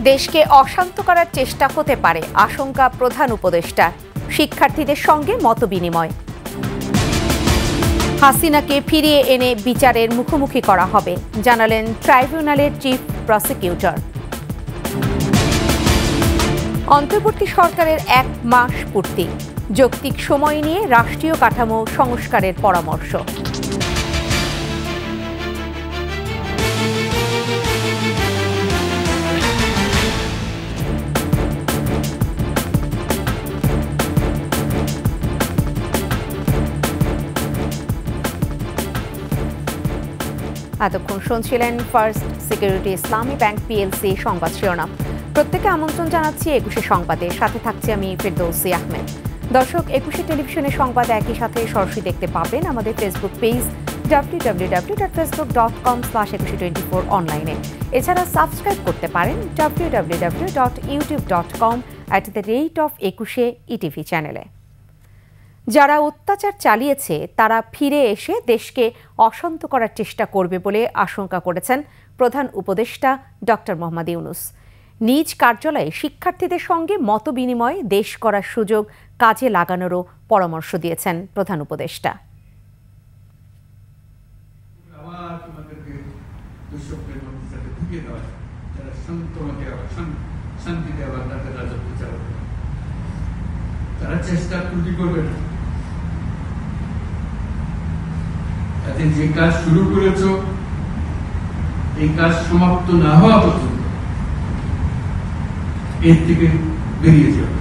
দেশকে অশান্ত করার চেষ্টা হতে পারে আশঙ্কা প্রধান উপদেষ্টার। শিক্ষার্থীদের সঙ্গে মতবিনিময়। হাসিনাকে ফিরিয়ে এনে বিচারের মুখোমুখি করা হবে জানালেন ট্রাইব্যুনালের চিফ প্রসিকিউটর। অন্তর্বর্তী সরকারের 1 মাস পূর্তি, যৌক্তিক সময় নিয়ে রাষ্ট্রীয় কাঠামো সংস্কারের পরামর্শ। এতক্ষণ শুনছিলেন ফার্স্ট সিকিউরিটি ইসলামী ব্যাংক পিএলসি সংবাদ শিরোনাম। প্রত্যেকে আমন্ত্রণ জানাচ্ছি 21 সংবাদে, সাথে থাকছি আমি ফেরদৌসী আহমেদ। দর্শক, 21 টেলিভিশনের সংবাদ একই সাথে সরাসরি দেখতে পাবেন আমাদের ফেসবুক পেজ www.facebook.com/2124 অনলাইনে। এছাড়া সাবস্ক্রাইব করতে পারেন www.youtube.com/21 চ্যানেলে। যারা অত্যাচার চালিয়েছে তারা ফিরে এসে দেশকে অশান্ত করার চেষ্টা করবে বলে আশঙ্কা করেছেন প্রধান উপদেষ্টা ডক্টর মোহাম্মদ ইউনূস। নিজ কার্যালয়ে শিক্ষার্থীদের সঙ্গে মতবিনিময়ে দেশ করার সুযোগ কাজে লাগানোরও পরামর্শ দিয়েছেন প্রধান উপদেষ্টা। তারা চেষ্টা ত্রুটি করবে না। যে কাজ শুরু করেছ এই কাজ সমাপ্ত না হওয়া পর্যন্ত এর থেকে বেরিয়ে যাবে।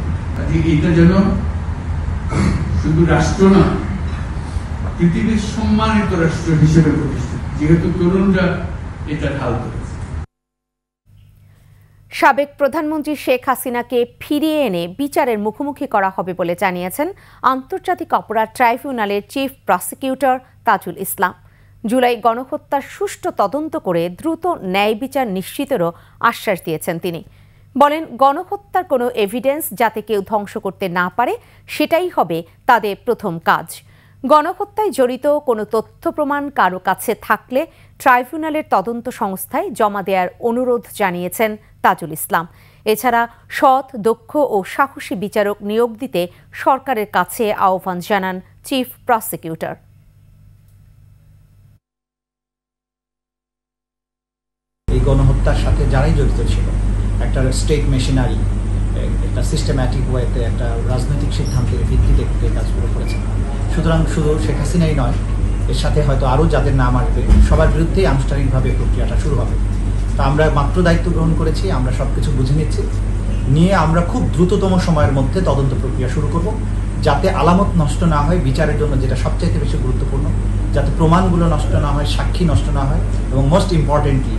এটা যেন শুধু রাষ্ট্র না, পৃথিবীর সম্মানিত রাষ্ট্র হিসেবে প্রতিষ্ঠিত, যেহেতু তরুণরা এটা ঢাল করেছে। সাবেক প্রধানমন্ত্রী শেখ হাসিনাকে ফিরিয়ে এনে বিচারের মুখোমুখি করা হবে বলে জানিয়েছেন আন্তর্জাতিক অপরাধ ট্রাইব্যুনালের চিফ প্রসিকিউটর তাজুল ইসলাম। জুলাই গণহত্যার সুষ্ঠু তদন্ত করে দ্রুত ন্যায় বিচার নিশ্চিতেরও আশ্বাস দিয়েছেন তিনি। বলেন, গণহত্যার কোনো এভিডেন্স যাতে কেউ ধ্বংস করতে না পারে সেটাই হবে তাদের প্রথম কাজ। গণহত্যায় জড়িত কোনো তথ্য প্রমাণ কারো কাছে থাকলে ট্রাইব্যুনালের তদন্ত সংস্থায় জমা দেওয়ার অনুরোধ জানিয়েছেন তাজুল ইসলাম। এছাড়া সৎ, দক্ষ ও সাহসী বিচারক নিয়োগ দিতে সরকারের কাছে আহ্বান জানান চিফ প্রসিকিউটর। এই গণহত্যার সাথে যারাই জড়িত ছিল, একটা স্টেট মেশিনারি একটা সিস্টেম্যাটিক ওয়েতে একটা রাজনৈতিক সিদ্ধান্তের ভিত্তিতে এই কাজগুলো করেছেন। সুতরাং শুধু শেখ হাসিনাই নয়, এর সাথে হয়তো আরও যাদের নাম আসবে সবার বিরুদ্ধেই আনুষ্ঠানিকভাবে প্রক্রিয়াটা শুরু হবে। তো আমরা মাত্র দায়িত্ব গ্রহণ করেছি, আমরা সব কিছু বুঝে নিচ্ছি, নিয়ে আমরা খুব দ্রুততম সময়ের মধ্যে তদন্ত প্রক্রিয়া শুরু করব, যাতে আলামত নষ্ট না হয়, বিচারের জন্য যেটা সবচাইতে বেশি গুরুত্বপূর্ণ, যাতে প্রমাণগুলো নষ্ট না হয়, সাক্ষী নষ্ট না হয়, এবং মোস্ট ইম্পর্টেন্টলি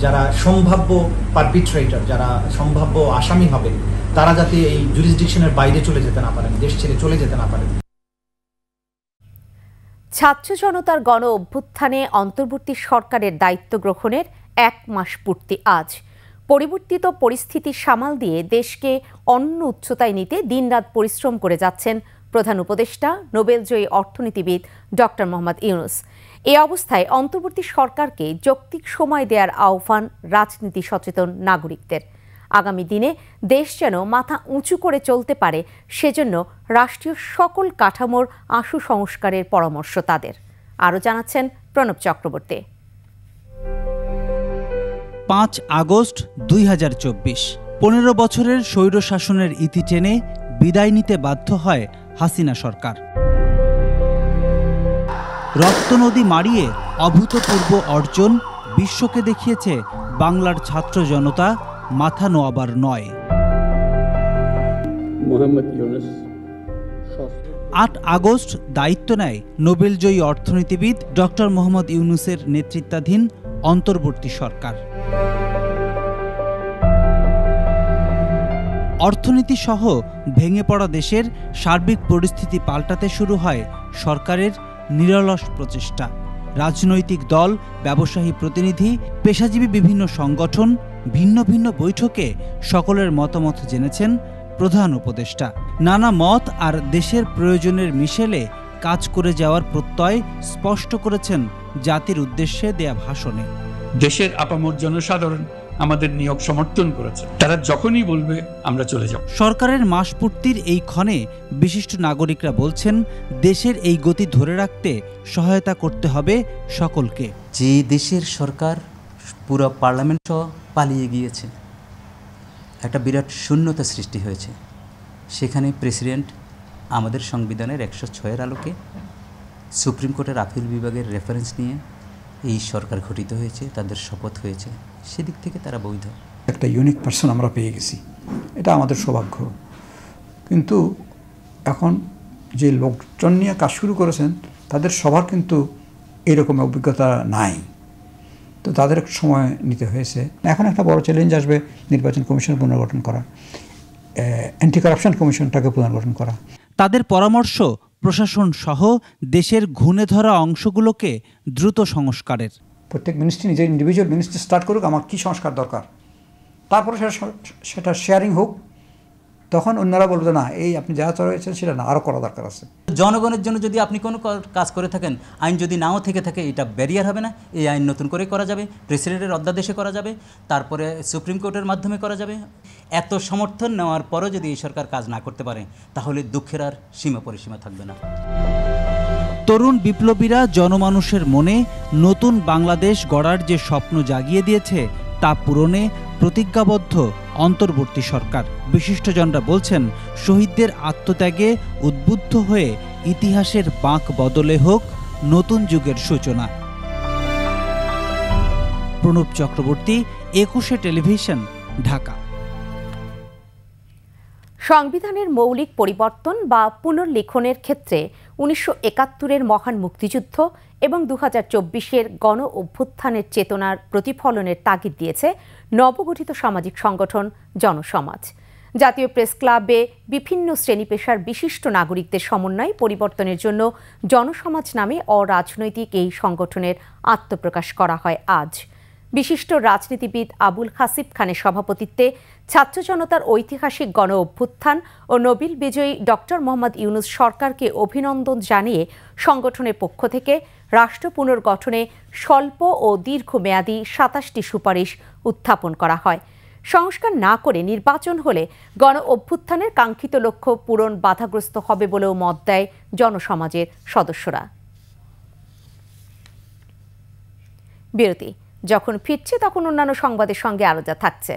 যারা সম্ভাব্য পারপিট্রেটর, যারা সম্ভাব্য আসামি হবে, তারা যাতে এই জুরিসডিকশনের বাইরে চলে যেতে না পারেন, দেশ ছেড়ে চলে যেতে না পারেন। ছাত্র জনতার গণ অভ্যুত্থানে অন্তর্বর্তী সরকারের দায়িত্ব গ্রহণের 1 মাস পূর্তি আজ। পরিবর্তিত পরিস্থিতি সামাল দিয়ে দেশকে অন্য উচ্চতায় নিতে দিনরাত পরিশ্রম করে যাচ্ছেন প্রধান উপদেষ্টা নোবেলজয়ী অর্থনীতিবিদ ডক্টর মোহাম্মদ ইউনূস। এ অবস্থায় অন্তর্বর্তী সরকারকে যৌক্তিক সময় দেওয়ার আহ্বান রাজনীতি সচেতন নাগরিকদের। আগামী দিনে দেশ যেন মাথা উঁচু করে চলতে পারে সেজন্য রাষ্ট্রীয় সকল কাঠামোর আশু সংস্কারের পরামর্শ তাদের। আরও জানাচ্ছেন প্রণব চক্রবর্তী। 5 আগস্ট 2024, 15 বছরের স্বৈরশাসনের ইতি টেনে বিদায় নিতে বাধ্য হয় হাসিনা সরকার। রক্তনদী মাড়িয়ে অভূতপূর্ব অর্জন বিশ্বকে দেখিয়েছে বাংলার ছাত্র জনতা মাথা নোয়াবার নয়। 8 আগস্ট দায়িত্ব নেয় নোবেলজয়ী অর্থনীতিবিদ ডক্টর মোহাম্মদ ইউনূসের নেতৃত্বাধীন অন্তর্বর্তী সরকার। অর্থনীতি সহ ভেঙে পড়া দেশের সার্বিক পরিস্থিতি পাল্টাতে শুরু হয় সরকারের নিরলস প্রচেষ্টা। রাজনৈতিক দল, ব্যবসায়ী প্রতিনিধি, পেশাজীবী বিভিন্ন সংগঠন ভিন্ন ভিন্ন বৈঠকে সকলের মতামত জেনেছেন প্রধান উপদেষ্টা। নানা মত আর দেশের প্রয়োজনের মিশেলে কাজ করে যাওয়ার প্রত্যয় স্পষ্ট করেছেন জাতির উদ্দেশ্যে দেয়া ভাষণে। দেশের আপামর জনসাধারণ আমাদের নিয়োগ সমর্থন করেছে, তারা যখনই বলবে আমরা চলে যাব। সরকারের মাসপূর্তির এই ক্ষণে বিশিষ্ট নাগরিকরা বলছেন, দেশের এই গতি ধরে রাখতে সহায়তা করতে হবে সকলকে। যে দেশের সরকার পুরো পার্লামেন্ট সহ পালিয়ে গিয়েছে, একটা বিরাট শূন্যতা সৃষ্টি হয়েছে, সেখানে প্রেসিডেন্ট আমাদের সংবিধানের 106-এর আলোকে সুপ্রিম কোর্টের আপিল বিভাগের রেফারেন্স নিয়ে এই সরকার গঠিত হয়েছে, তাদের শপথ হয়েছে, সেদিক থেকে তারা বৈধ। একটা ইউনিক পার্সন আমরা পেয়ে গেছি, এটা আমাদের সৌভাগ্য। কিন্তু এখন যে লোকজন নিয়ে কাজ শুরু করেছেন তাদের সবার কিন্তু এরকম অভিজ্ঞতা নাই, তো তাদের একটু সময় নিতে হয়েছে। এখন একটা বড় চ্যালেঞ্জ আসবে নির্বাচন কমিশন পুনর্গঠন করা, অ্যান্টি কারাপশন কমিশনটাকে পুনর্গঠন করা। তাদের পরামর্শ প্রশাসন সহ দেশের ঘুণে ধরা অংশগুলোকে দ্রুত সংস্কারের। প্রত্যেক মিনিস্ট্রি নিজের ইন্ডিভিজুয়াল মিনিস্ট্রি স্টার্ট করুক, আমার কী সংস্কার দরকার, তারপরে সেটা শেয়ারিং হোক, তখন অন্যরা বলবে না এই আপনি যা চলেছেন সেটা না, আরও করা দরকার আছে। জনগণের জন্য যদি আপনি কোনো কাজ করে থাকেন, আইন যদি নাও থেকে থাকে, এটা ব্যারিয়ার হবে না। এই আইন নতুন করে করা যাবে, প্রেসিডেন্টের অধ্যাদেশে করা যাবে, তারপরে সুপ্রিম কোর্টের মাধ্যমে করা যাবে। এত সমর্থন নেওয়ার পরও যদি এই সরকার কাজ না করতে পারে, তাহলে দুঃখের আর সীমা পরিসীমা থাকবে না। তরুণ বিপ্লবীরা জনমানুষের মনে নতুন বাংলাদেশ গড়ার যে স্বপ্ন জাগিয়ে দিয়েছে, তা পূরণে প্রতিজ্ঞাবদ্ধ অন্তর্বর্তী সরকার। বিশিষ্টজনরা বলছেন, শহীদদের আত্মত্যাগে উদ্বুদ্ধ হয়ে ইতিহাসের বাঁক বদলে হোক নতুন যুগের সূচনা। প্রণব চক্রবর্তী, 21 টেলিভিশন, ঢাকা। সংবিধানের মৌলিক পরিবর্তন বা পুনর্লিখনের ক্ষেত্রে 1971-এর মহান মুক্তিযুদ্ধ এবং 2024-এর গণ অভ্যুত্থানের চেতনার প্রতিফলনের তাগিদ দিয়েছে নবগঠিত সামাজিক সংগঠন জনসমাজ। জাতীয় প্রেস ক্লাবে বিভিন্ন শ্রেণী পেশার বিশিষ্ট নাগরিকদের সমন্বয়ে পরিবর্তনের জন্য জনসমাজ নামে অরাজনৈতিক এই সংগঠনের আত্মপ্রকাশ করা হয় আজ। বিশিষ্ট রাজনীতিবিদ আবুল হাসিব খানের সভাপতিত্বে ছাত্র জনতার ঐতিহাসিক গণ অভ্যুত্থান ও নোবেল বিজয়ী ডক্টর মোহাম্মদ ইউনূস সরকারকে অভিনন্দন জানিয়ে সংগঠনের পক্ষ থেকে রাষ্ট্র পুনর্গঠনে স্বল্প ও দীর্ঘমেয়াদী 27টি সুপারিশ উত্থাপন করা হয়। সংস্কার না করে নির্বাচন হলে গণ অভ্যুত্থানের কাঙ্ক্ষিত লক্ষ্য পূরণ বাধাগ্রস্ত হবে বলেও মত দেয় জনসমাজের সদস্যরা। বিরতি। যখন ফিরছে তখন অন্যান্য সংবাদের সঙ্গে আরো যা থাকছে।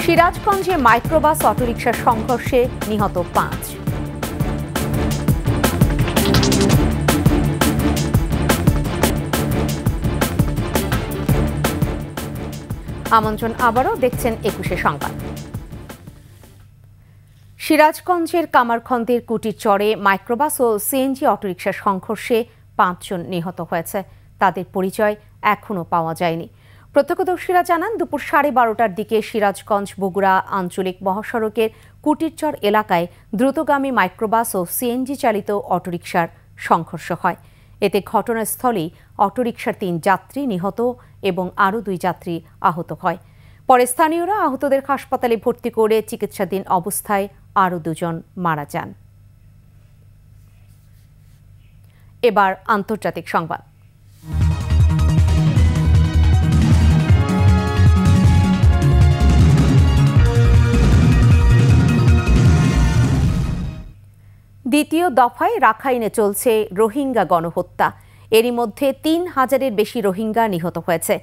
সিরাজগঞ্জে মাইক্রোবাস অটোরিকশার সংঘর্ষে নিহত 5। আমন্ত্রণ আবারও দেখছেন 21 সংবাদ। সিরাজগঞ্জের কামারখন্দের কুটির চরে মাইক্রোবাস ও সিএনজি অটোরিকশার সংঘর্ষে 5 জন নিহত হয়েছে। তাদের পরিচয় এখনও পাওয়া যায়নি। প্রত্যক্ষদর্শীরা জানান, দুপুর 12:30টার দিকে সিরাজগঞ্জ বগুড়া আঞ্চলিক মহাসড়কের কুটিরচর এলাকায় দ্রুতগামী মাইক্রোবাস ও সিএনজি চালিত অটোরিকশার সংঘর্ষ হয়। এতে ঘটনাস্থলেই অটোরিকশার 3 যাত্রী নিহত এবং আরও 2 যাত্রী আহত হয়। পরে স্থানীয়রা আহতদের হাসপাতালে ভর্তি করে চিকিৎসাধীন অবস্থায় আরও 2 জন মারা যান। এবার আন্তর্জাতিক সংবাদ। দ্বিতীয় দফায় রাখাইনে চলছে রোহিঙ্গা গণহত্যা। এরই মধ্যে 3000-এর বেশি রোহিঙ্গা নিহত হয়েছে।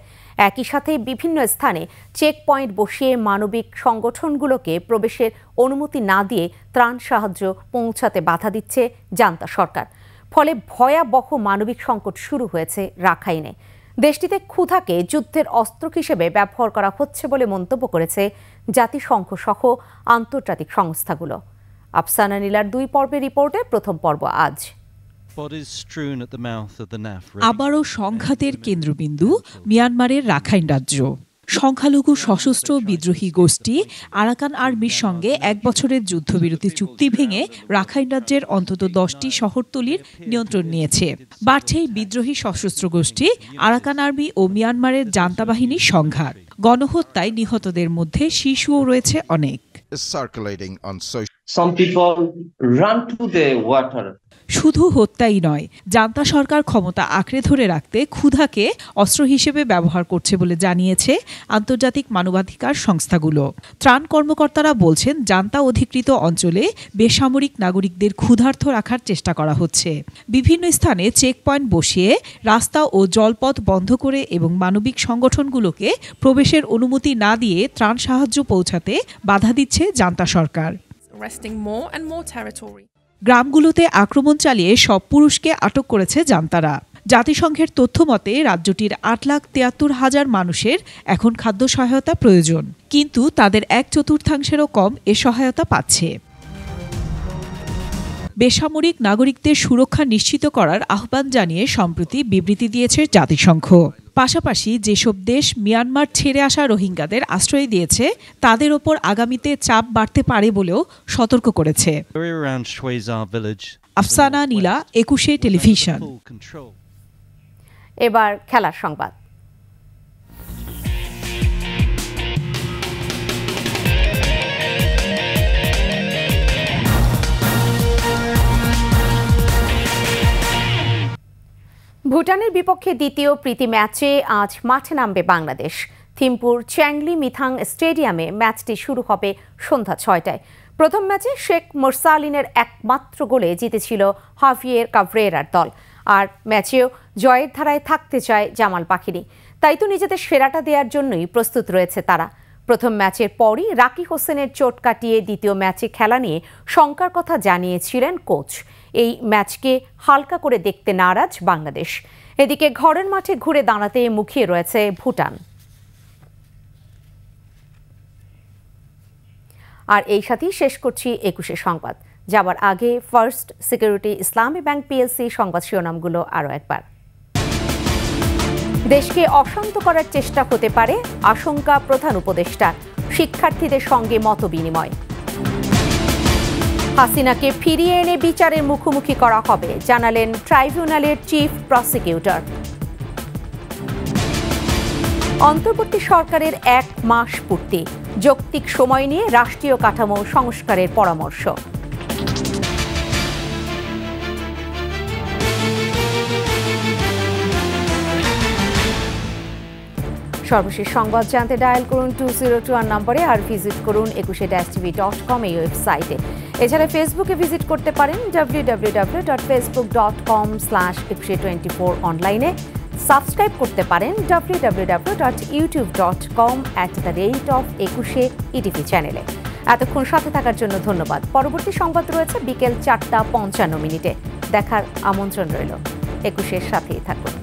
একই সাথে বিভিন্ন স্থানে চেক পয়েন্ট বসিয়ে মানবিক সংগঠনগুলোকে প্রবেশের অনুমতি না দিয়ে ত্রাণ সাহায্য পৌঁছাতে বাধা দিচ্ছে জান্তা সরকার। ফলে ভয়াবহ মানবিক সংকট শুরু হয়েছে রাখাইনে। দেশটিতে ক্ষুধাকে যুদ্ধের অস্ত্র হিসেবে ব্যবহার করা হচ্ছে বলে মন্তব্য করেছে জাতিসংঘ সহ আন্তর্জাতিক সংস্থাগুলো। আফসানা নীলার 2 পর্বের রিপোর্টে প্রথম পর্ব আজ। আবারও সংঘাতের কেন্দ্রবিন্দু মিয়ানমারের রাখাইন রাজ্য। সংখ্যালঘু সশস্ত্র বিদ্রোহী গোষ্ঠী আরাকান আর্মির সঙ্গে 1 বছরের যুদ্ধবিরতি চুক্তি ভেঙে রাখাইন রাজ্যের অন্তত 10টি শহরতলির নিয়ন্ত্রণ নিয়েছে। বাড়ছে বিদ্রোহী সশস্ত্র গোষ্ঠী আরাকান আর্মি ও মিয়ানমারের জান্তা বাহিনীর সংঘাত। গণহত্যায় নিহতদের মধ্যে শিশুও রয়েছে অনেক। some people run to the water. শুধু হত্যাই নয়, জান্তা সরকার ক্ষমতা আঁকড়ে ধরে রাখতে ক্ষুধাকে অস্ত্র হিসেবে ব্যবহার করছে বলে জানিয়েছে আন্তর্জাতিক মানবাধিকার সংস্থাগুলো। ত্রাণ কর্মকর্তারা বলছেন, জান্তা অধিকৃত অঞ্চলে বেসামরিক নাগরিকদের ক্ষুধার্ত রাখার চেষ্টা করা হচ্ছে। বিভিন্ন স্থানে চেকপয়েন্ট বসিয়ে রাস্তা ও জলপথ বন্ধ করে এবং মানবিক সংগঠনগুলোকে প্রবেশের অনুমতি না দিয়ে ত্রাণ সাহায্য পৌঁছাতে বাধা দিচ্ছে জান্তা সরকার। গ্রামগুলোতে আক্রমণ চালিয়ে সব পুরুষকে আটক করেছে জান্তারা। জাতিসংঘের তথ্য মতে রাজ্যটির 8,73,000 মানুষের এখন খাদ্য সহায়তা প্রয়োজন, কিন্তু তাদের 1/4 কম এ সহায়তা পাচ্ছে। বেসামরিক নাগরিকদের সুরক্ষা নিশ্চিত করার আহ্বান জানিয়ে সম্প্রতি বিবৃতি দিয়েছে জাতিসংঘ। পাশাপাশি যেসব দেশ মিয়ানমার ছেড়ে আসা রোহিঙ্গাদের আশ্রয় দিয়েছে তাদের ওপর আগামীতে চাপ বাড়তে পারে বলেও সতর্ক করেছে। আফসানা নীলা, 21 টেলিভিশন। এবার খেলার সংবাদ। ভুটানের বিপক্ষে দ্বিতীয় প্রীতি ম্যাচে আজ মাঠে নামবে বাংলাদেশ। থিম্পুর চ্যাংলি মিথাং স্টেডিয়ামে ম্যাচটি শুরু হবে সন্ধ্যা 6টায়। প্রথম ম্যাচে শেখ মোরসালিনের একমাত্র গোলে জিতেছিল হাভিয়ের কাভরেরার দল। আর ম্যাচেও জয়ের ধারায় থাকতে চায় জামাল পাখিরি। তাই তো নিজেদের সেরাটা দেওয়ার জন্যই প্রস্তুত রয়েছে তারা। প্রথম ম্যাচের পরই রাকি হোসেনের চোট কাটিয়ে দ্বিতীয় ম্যাচে খেলা নিয়ে শঙ্কার কথা জানিয়েছিলেন কোচ। এই ম্যাচকে হালকা করে দেখতে নারাজ বাংলাদেশ। এদিকে ঘরের মাঠে ঘুরে দাঁড়াতে মুখিয়ে রয়েছে ভুটান। আর এই সাথেই শেষ করছি 21 সংবাদ। যাবার আগে ফার্স্ট সিকিউরিটি ইসলামী ব্যাংক পিএলসি সংবাদ শিরোনামগুলো আরও একবার। দেশকে অশান্ত করার চেষ্টা হতে পারে, আশঙ্কা প্রধান উপদেষ্টার। শিক্ষার্থীদের সঙ্গে মতবিনিময়। হাসিনাকে ফিরিয়ে এনে বিচারের মুখোমুখি করা হবে, জানালেন ট্রাইব্যুনালের চিফ প্রসিকিউটর। অন্তর্বর্তী সরকারের 1 মাস পূর্তি, যৌক্তিক সময় নিয়ে রাষ্ট্রীয় কাঠামো সংস্কারের পরামর্শ। সর্বশেষ সংবাদ জানতে ডায়াল করুন 2021 নম্বরে, আর ভিজিট করুন 21-tv.com এই ওয়েবসাইটে। এছাড়া ফেসবুকে ভিজিট করতে পারেন www.facebook.com/2124 অনলাইনে। সাবস্ক্রাইব করতে পারেন www.youtube.com/21etv চ্যানেলে। এতক্ষণ সাথে থাকার জন্য ধন্যবাদ। পরবর্তী সংবাদ রয়েছে বিকেল 4টা 55 মিনিটে। দেখার আমন্ত্রণ রইল। 21-এর সাথেই থাকুন।